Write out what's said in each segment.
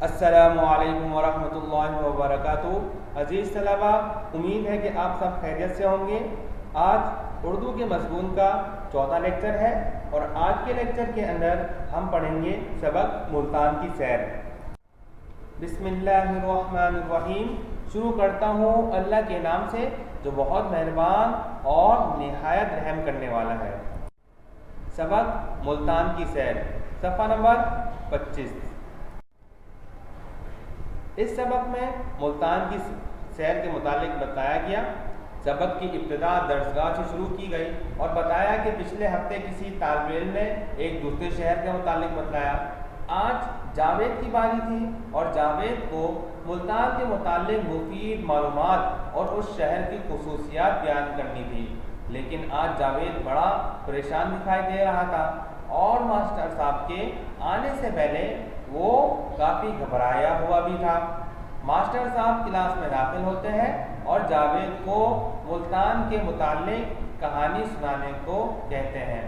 السلام علیکم ورحمۃ اللہ وبرکاتہ۔ عزیز طلباء، امید ہے کہ آپ سب خیریت سے ہوں گے۔ آج اردو کے مضمون کا چوتھا لیکچر ہے اور آج کے لیکچر کے اندر ہم پڑھیں گے سبق ملتان کی سیر۔ بسم اللہ الرحمن الرحیم۔ شروع کرتا ہوں اللہ کے نام سے جو بہت مہربان اور نہایت رحم کرنے والا ہے۔ سبق ملتان کی سیر، صفحہ نمبر 25۔ اس سبق میں ملتان کی سیر کے متعلق بتایا گیا۔ سبق کی ابتدا درسگاہ سے شروع کی گئی اور بتایا کہ پچھلے ہفتے کسی طالب علم نے ایک دوسرے شہر کے متعلق بتایا۔ آج جاوید کی باری تھی اور جاوید کو ملتان کے متعلق مفید معلومات اور اس شہر کی خصوصیات بیان کرنی تھی، لیکن آج جاوید بڑا پریشان دکھائی دے رہا تھا اور ماسٹر صاحب کے آنے سے پہلے وہ کافی گھبرایا ہوا بھی تھا۔ ماسٹر صاحب کلاس میں داخل ہوتے ہیں اور جاوید کو ملتان کے متعلق کہانی سنانے کو کہتے ہیں۔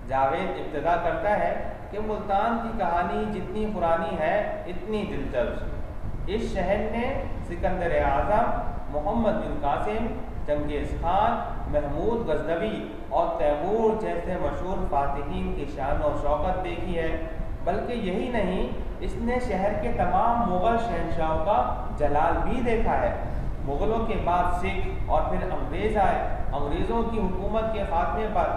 جاوید ابتدا کرتا ہے کہ ملتان کی کہانی جتنی پرانی ہے اتنی دلچسپ۔ اس شہر نے سکندر اعظم، محمد بن قاسم، چنگیز خان، محمود غزنوی اور تیمور جیسے مشہور فاتحین کی شان و شوکت دیکھی ہے، بلکہ یہی نہیں، اس نے شہر کے تمام مغل شہنشاہوں کا جلال بھی دیکھا ہے۔ مغلوں کے بعد سکھ اور پھر انگریز آئے۔ انگریزوں کی حکومت کے خاتمے پر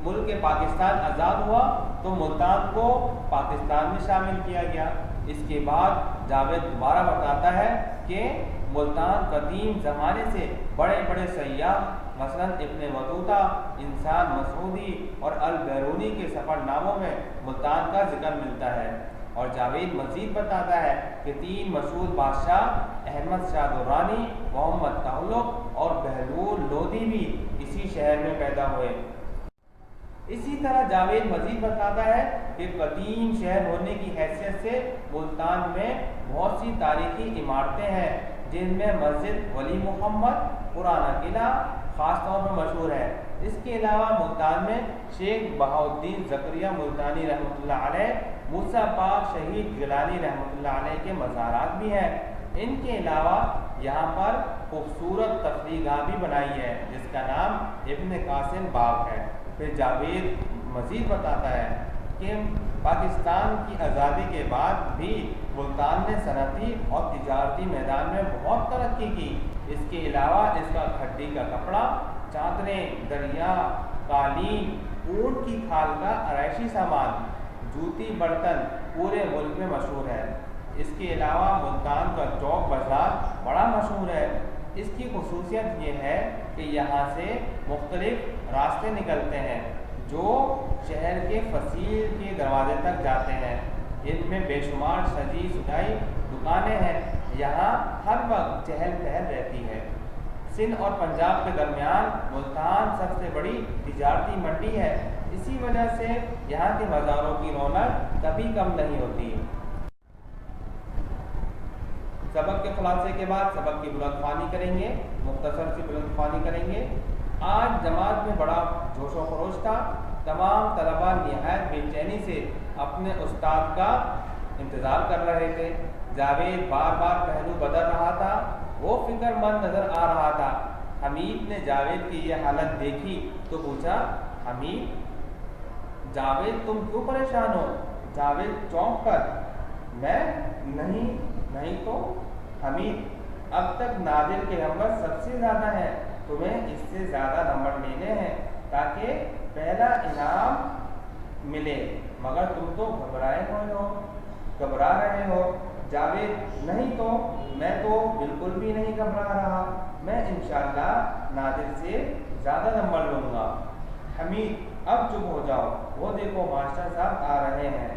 ملک پاکستان آزاد ہوا تو ملتان کو پاکستان میں شامل کیا گیا۔ اس کے بعد جاوید دوبارہ بتاتا ہے کہ ملتان قدیم زمانے سے بڑے بڑے سیاح مثلا ابن بطوطہ، انسان مسعودی اور البیرونی کے سفر ناموں میں ملتان کا ذکر ملتا ہے۔ اور جاوید مزید بتاتا ہے کہ 3 مشہور بادشاہ احمد شاہ درانی، محمد تغلق اور بہلول لودھی بھی اسی شہر میں پیدا ہوئے۔ اسی طرح جاوید مزید بتاتا ہے کہ قدیم شہر ہونے کی حیثیت سے ملتان میں بہت سی تاریخی عمارتیں ہیں، جن میں مسجد ولی محمد، پرانا قلعہ خاص طور پر مشہور ہے۔ اس کے علاوہ ملتان میں شیخ بہاؤالدین زکریا ملتانی رحمۃ اللہ علیہ، موسیٰ پاک شہید گیلانی رحمۃ اللہ علیہ کے مزارات بھی ہیں۔ ان کے علاوہ یہاں پر خوبصورت تفریح گاہ بھی بنائی ہے جس کا نام ابن قاسم باغ ہے۔ پھر جاوید مزید بتاتا ہے کہ پاکستان کی آزادی کے بعد بھی ملتان نے صنعتی اور تجارتی میدان میں بہت ترقی کی۔ اس کے علاوہ اس کا کھڈی کا کپڑا، چادریں، دریا، قالین، اونٹ کی کھال کا آرائشی سامان، جوتی، برتن پورے ملک میں مشہور ہے۔ اس کے علاوہ ملتان کا چوک بازار بڑا مشہور ہے۔ اس کی خصوصیت یہ ہے کہ یہاں سے مختلف راستے نکلتے ہیں جو شہر کے فصیل کے دروازے تک جاتے ہیں۔ ان میں بے شمار سجی سجائی دکانیں ہیں۔ یہاں ہر وقت چہل پہل رہتی ہے۔ سندھ اور پنجاب کے درمیان ملتان سب سے بڑی تجارتی منڈی ہے، اسی وجہ سے یہاں کے بازاروں کی رونق کبھی کم نہیں ہوتی۔ سبق کے خلاصے کے بعد سبق کی بلند خوانی کریں گے، مختصر سی بلند خوانی کریں گے۔ آج جماعت میں بڑا جوش و خروش تھا۔ تمام طلباء نہایت بے چینی سے اپنے استاد کا انتظار کر رہے تھے۔ جاوید بار بار پہلو بدل رہا تھا، وہ فکر مند نظر آ رہا تھا۔ حمید نے جاوید کی یہ حالت دیکھی تو پوچھا، حمید، جاوید تم کیوں پریشان ہو؟ جاوید چونک کر، میں نہیں تو حمید، اب تک نادر کے نمبر سب سے زیادہ ہیں، تمہیں اس سے زیادہ نمبر لینے ہیں تاکہ پہلا انعام ملے، مگر تم تو گھبرا رہے ہو۔ جاوید، نہیں تو میں تو بالکل بھی نہیں گھبرا رہا، میں انشاءاللہ نادر سے زیادہ نمبر لوں گا۔ حمید، اب چپ ہو جاؤ، وہ دیکھو ماسٹر صاحب آ رہے ہیں۔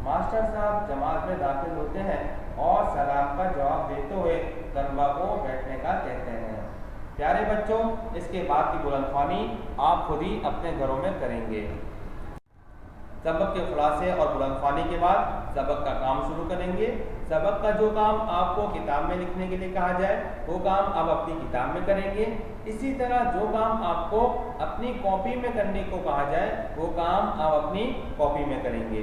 ماسٹر صاحب جماعت میں داخل ہوتے ہیں اور سلام کا جواب دیتے ہوئے طلباء کو بیٹھنے کا کہتے ہیں۔ پیارے بچوں، اس کے بعد کی بلند خوانی آپ خود ہی اپنے گھروں میں کریں گے۔ سبق کے خلاصے اور بلند خوانی کے بعد سبق کا کام شروع کریں گے۔ سبق کا جو کام آپ کو کتاب میں لکھنے کے لیے کہا جائے وہ کام آپ اپنی کتاب میں کریں گے۔ اسی طرح جو کام آپ کو اپنی کاپی میں کرنے کو کہا جائے وہ کام آپ اپنی کاپی میں کریں گے۔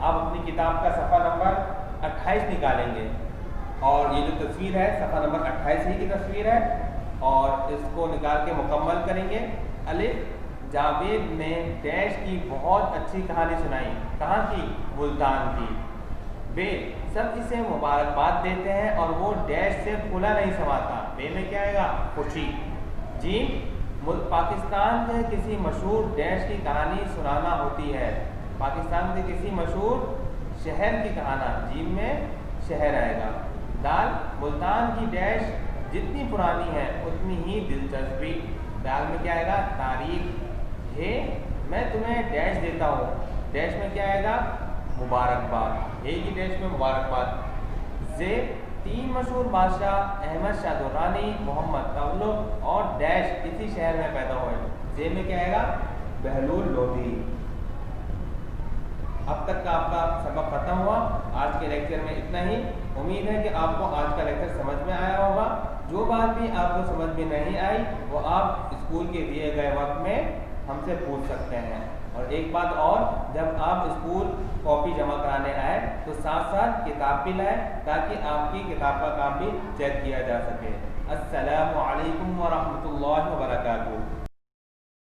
آپ اپنی کتاب کا صفحہ نمبر 28 نکالیں گے اور یہ جو تصویر ہے صفحہ نمبر 28 ہی کی تصویر ہے اور اس کو نکال کے مکمل کریں گے۔ الف، جاوید نے ڈیش کی بہت اچھی کہانی سنائی، کہاں کی؟ ملتان کی۔ بے، سب اسے مبارکباد دیتے ہیں اور وہ ڈیش سے کھلا نہیں سماتا، بے میں کیا آئے گا؟ خوشی۔ جیم، پاکستان کے کسی مشہور ڈیش کی کہانی سنانا ہوتی ہے، پاکستان کے کسی مشہور شہر کی کہانی، جیم میں شہر آئے گا۔ دال، ملتان کی ڈیش جتنی پرانی ہے اتنی ہی دلچسپی، دال میں کیا آئے گا؟ تاریخ۔ ہے، میں تمہیں ڈیش دیتا ہوں، ڈیش میں کیا آئے گا؟ مبارکباد، ہے کی ڈیش میں مبارکباد۔ زیب، تین مشہور بادشاہ احمد شاہ درانی، محمد تغلق اور ڈیش کسی شہر میں پیدا ہوئے، زیب میں کیا آئے گا؟ بہلول لودھی۔ اب تک کا آپ کا سبق ختم ہوا۔ آج کے لیکچر میں اتنا ہی۔ امید ہے کہ آپ کو آج کا لیکچر سمجھ میں آیا ہوگا۔ جو بات بھی آپ کو سمجھ میں نہیں آئی وہ آپ اسکول کے دیے گئے وقت میں ہم سے پوچھ سکتے ہیں۔ اور ایک بات اور، جب آپ اسکول کاپی جمع کرانے آئے تو ساتھ ساتھ کتاب بھی لائیں تاکہ آپ کی کتاب کا کام بھی چیک کیا جا سکے۔ السلام علیکم ورحمۃ اللہ وبرکاتہ۔